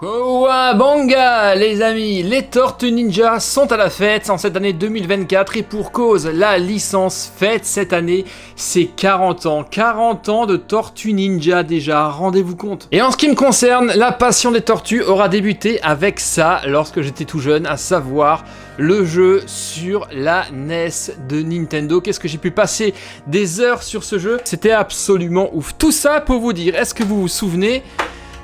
Kawabanga les amis, les Tortues Ninja sont à la fête en cette année 2024 et pour cause, la licence fête cette année ses 40 ans. 40 ans de Tortues Ninja déjà, rendez-vous compte. Et en ce qui me concerne, la passion des tortues aura débuté avec ça lorsque j'étais tout jeune, à savoir le jeu sur la NES de Nintendo. Qu'est-ce que j'ai pu passer des heures sur ce jeu, c'était absolument ouf. Tout ça pour vous dire, est-ce que vous vous souvenez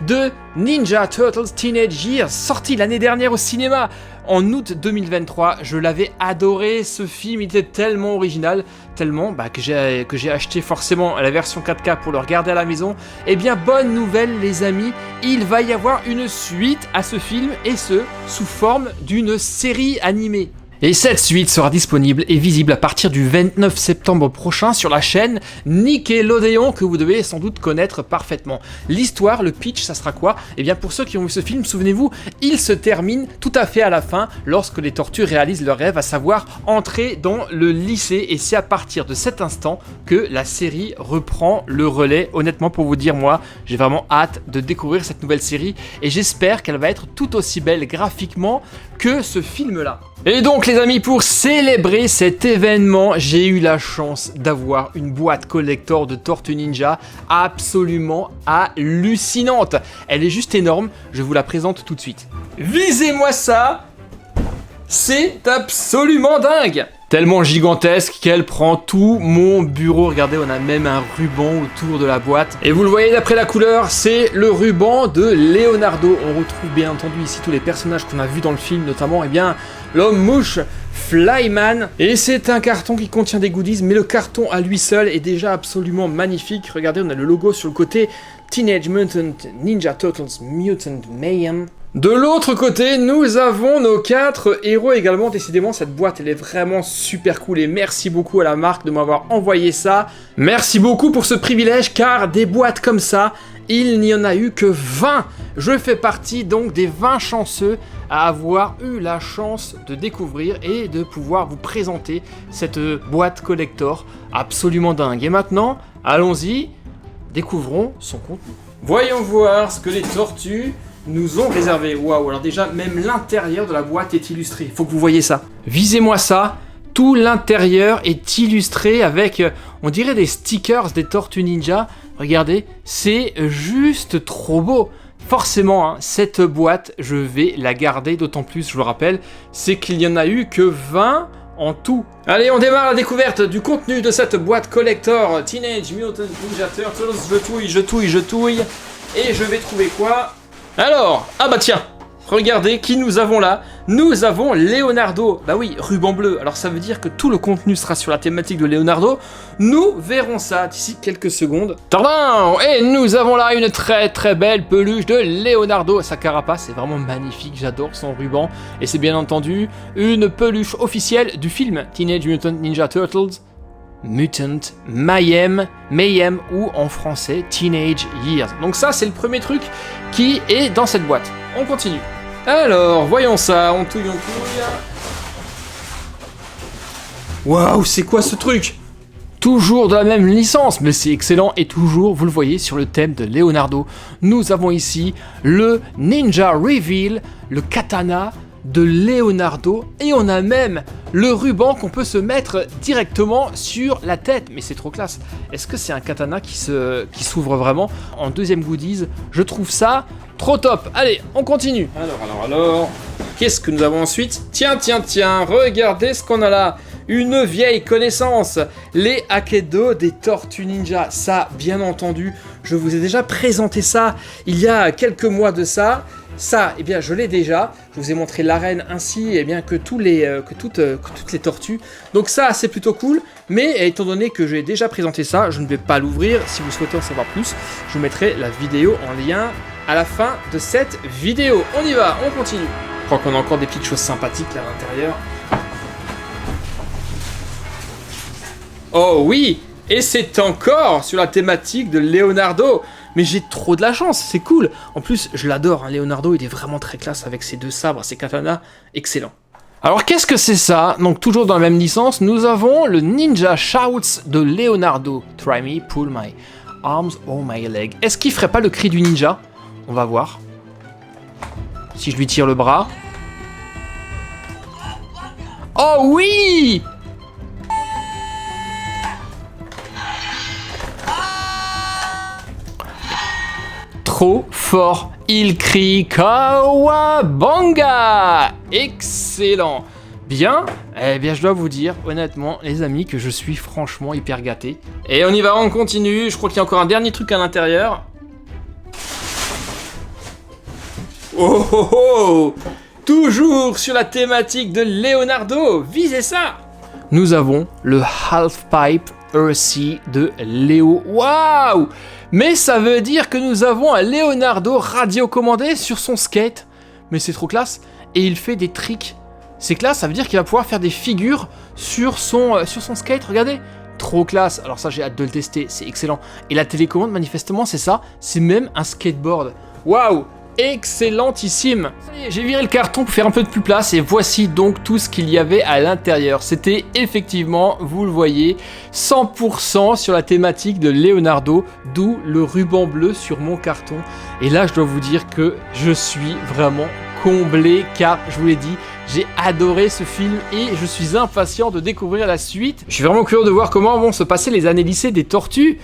de Ninja Turtles Teenage Years, sorti l'année dernière au cinéma en août 2023. Je l'avais adoré, ce film, il était tellement original, tellement que j'ai acheté forcément la version 4K pour le regarder à la maison. Eh bien, bonne nouvelle les amis, il va y avoir une suite à ce film, et ce, sous forme d'une série animée. Et cette suite sera disponible et visible à partir du 29 septembre prochain sur la chaîne Nickelodeon que vous devez sans doute connaître parfaitement. L'histoire, le pitch, ça sera quoi? Eh bien pour ceux qui ont vu ce film, souvenez-vous, il se termine tout à fait à la fin lorsque les tortues réalisent leur rêve, à savoir entrer dans le lycée, et c'est à partir de cet instant que la série reprend le relais. Honnêtement pour vous dire, moi j'ai vraiment hâte de découvrir cette nouvelle série et j'espère qu'elle va être tout aussi belle graphiquement que ce film là. Et donc les amis, pour célébrer cet événement, j'ai eu la chance d'avoir une boîte collector de Tortues Ninja absolument hallucinante. Elle est juste énorme, je vous la présente tout de suite. Visez-moi ça, c'est absolument dingue. Tellement gigantesque qu'elle prend tout mon bureau. Regardez, on a même un ruban autour de la boîte. Et vous le voyez d'après la couleur, c'est le ruban de Leonardo. On retrouve bien entendu ici tous les personnages qu'on a vus dans le film, notamment l'homme mouche Flyman. Et c'est un carton qui contient des goodies, mais le carton à lui seul est déjà absolument magnifique. Regardez, on a le logo sur le côté, Teenage Mutant Ninja Turtles Mutant Mayhem. De l'autre côté, nous avons nos 4 héros également. Décidément, cette boîte, elle est vraiment super cool. Et merci beaucoup à la marque de m'avoir envoyé ça. Merci beaucoup pour ce privilège, car des boîtes comme ça, il n'y en a eu que 20. Je fais partie donc des 20 chanceux à avoir eu la chance de découvrir et de pouvoir vous présenter cette boîte collector absolument dingue. Et maintenant, allons-y, découvrons son contenu. Voyons voir ce que les tortues nous ont réservé. Waouh, alors déjà, même l'intérieur de la boîte est illustré. Il faut que vous voyez ça. Visez-moi ça. Tout l'intérieur est illustré avec, on dirait des stickers des Tortues Ninja. Regardez, c'est juste trop beau. Forcément, cette boîte, je vais la garder, d'autant plus, je vous le rappelle, c'est qu'il n'y en a eu que 20 en tout. Allez, on démarre la découverte du contenu de cette boîte collector Teenage Mutant Ninja Turtles. Je touille, et je vais trouver quoi? Alors, ah bah tiens, regardez qui nous avons là. Nous avons Leonardo. Bah oui, ruban bleu. Alors ça veut dire que tout le contenu sera sur la thématique de Leonardo. Nous verrons ça d'ici quelques secondes. Tardin. Et nous avons là une très très belle peluche de Leonardo. Sa carapace est vraiment magnifique, j'adore son ruban. Et c'est bien entendu une peluche officielle du film Teenage Mutant Ninja Turtles Mutant Mayhem, ou en français Teenage Years. Donc ça c'est le premier truc qui est dans cette boîte. On continue. Alors voyons ça, on touille. Waouh, c'est quoi ce truc? Toujours de la même licence, mais c'est excellent, et toujours, vous le voyez, sur le thème de Leonardo. Nous avons ici le Ninja Reveal, le katana de Leonardo, et on a même le ruban qu'on peut se mettre directement sur la tête. Mais c'est trop classe. Est-ce que c'est un katana qui s'ouvre vraiment? En deuxième goodies, je trouve ça trop top. Allez, on continue. Alors, qu'est-ce que nous avons ensuite? Tiens, regardez ce qu'on a là. Une vieille connaissance, les Akedo des Tortues Ninja. Ça, bien entendu, je vous ai déjà présenté ça il y a quelques mois de ça. Ça, eh bien, je l'ai déjà. Je vous ai montré l'arène ainsi, eh bien, que toutes les tortues. Donc ça, c'est plutôt cool. Mais étant donné que j'ai déjà présenté ça, je ne vais pas l'ouvrir. Si vous souhaitez en savoir plus, je vous mettrai la vidéo en lien à la fin de cette vidéo. On y va, on continue. Je crois qu'on a encore des petites choses sympathiques là à l'intérieur. Oh oui, et c'est encore sur la thématique de Leonardo. Mais j'ai trop de la chance, c'est cool. En plus, je l'adore, hein, Leonardo, il est vraiment très classe avec ses deux sabres, ses katanas, excellent. Alors qu'est-ce que c'est ça? Donc toujours dans la même licence, nous avons le Ninja Shouts de Leonardo. Try me, pull my arms or my leg. Est-ce qu'il ferait pas le cri du ninja? On va voir. si je lui tire le bras. Oh oui! Trop fort, il crie Kawabanga! Excellent! Bien, eh bien je dois vous dire honnêtement les amis que je suis franchement hyper gâté. Et on y va, on continue, je crois qu'il y a encore un dernier truc à l'intérieur. Oh oh oh! Toujours sur la thématique de Leonardo, visez ça! Nous avons le Half-Pipe Earthy de Léo. Waouh! Mais ça veut dire que nous avons un Leonardo radiocommandé sur son skate. Mais c'est trop classe. Et il fait des tricks. C'est classe, ça veut dire qu'il va pouvoir faire des figures sur son skate, regardez. Trop classe. Alors ça, j'ai hâte de le tester, c'est excellent. Et la télécommande, manifestement, c'est ça. C'est même un skateboard. Waouh! Excellentissime. J'ai viré le carton pour faire un peu de plus place et voici donc tout ce qu'il y avait à l'intérieur. C'était effectivement, vous le voyez, 100% sur la thématique de Leonardo, d'où le ruban bleu sur mon carton. Et là, je dois vous dire que je suis vraiment comblé car, je vous l'ai dit, j'ai adoré ce film et je suis impatient de découvrir la suite. Je suis vraiment curieux de voir comment vont se passer les années lycée des tortues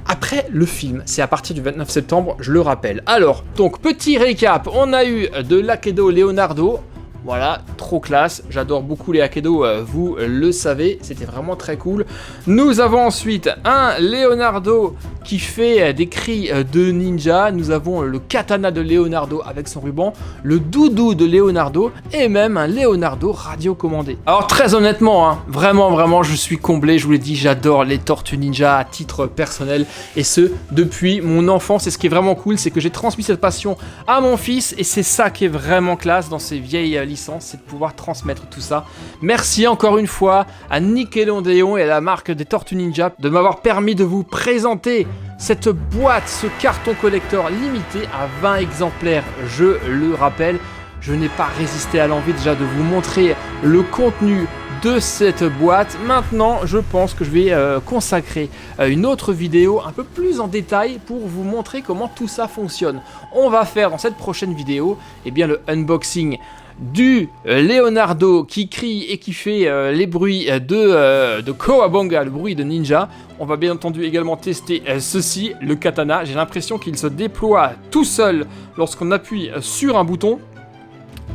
après le film, c'est à partir du 29 septembre, je le rappelle. Alors, donc petit récap, on a eu de l'Akedo Leonardo, voilà, trop classe, j'adore beaucoup les Akedo, vous le savez, c'était vraiment très cool. Nous avons ensuite un Leonardo qui fait des cris de ninja, nous avons le katana de Leonardo avec son ruban, le doudou de Leonardo et même un Leonardo radiocommandé. Alors très honnêtement, hein, vraiment je suis comblé, je vous l'ai dit, j'adore les Tortues Ninja à titre personnel et ce depuis mon enfance. Et ce qui est vraiment cool, c'est que j'ai transmis cette passion à mon fils et c'est ça qui est vraiment classe dans ces vieilles licences, c'est de pouvoir transmettre tout ça. Merci encore une fois à Nickelodeon et à la marque des Tortues Ninja de m'avoir permis de vous présenter cette boîte, ce carton collector limité à 20 exemplaires, je le rappelle. Je n'ai pas résisté à l'envie déjà de vous montrer le contenu de cette boîte. Maintenant, je pense que je vais consacrer une autre vidéo un peu plus en détail pour vous montrer comment tout ça fonctionne. On va faire dans cette prochaine vidéo le unboxing du Leonardo qui crie et qui fait les bruits de Kawabanga, le bruit de ninja. On va bien entendu également tester ceci, le katana. J'ai l'impression qu'il se déploie tout seul lorsqu'on appuie sur un bouton.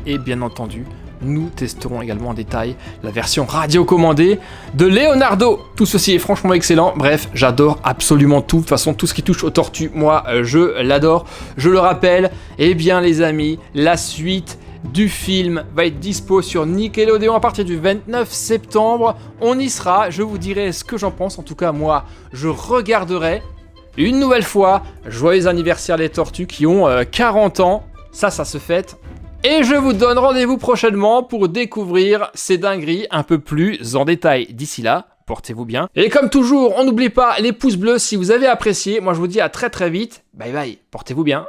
Et bien entendu, nous testerons également en détail la version radiocommandée de Leonardo. Tout ceci est franchement excellent. Bref, j'adore absolument tout. De toute façon, tout ce qui touche aux tortues, moi, je l'adore. Je le rappelle, eh bien les amis, la suite du film va être dispo sur Nickelodeon à partir du 29 septembre. On y sera, je vous dirai ce que j'en pense. En tout cas, moi, je regarderai. Une nouvelle fois, joyeux anniversaire les tortues qui ont 40 ans. Ça se fête. Et je vous donne rendez-vous prochainement pour découvrir ces dingueries un peu plus en détail. D'ici là, portez-vous bien. Et comme toujours, on n'oublie pas les pouces bleus si vous avez apprécié. Moi, je vous dis à très vite. Bye bye, portez-vous bien.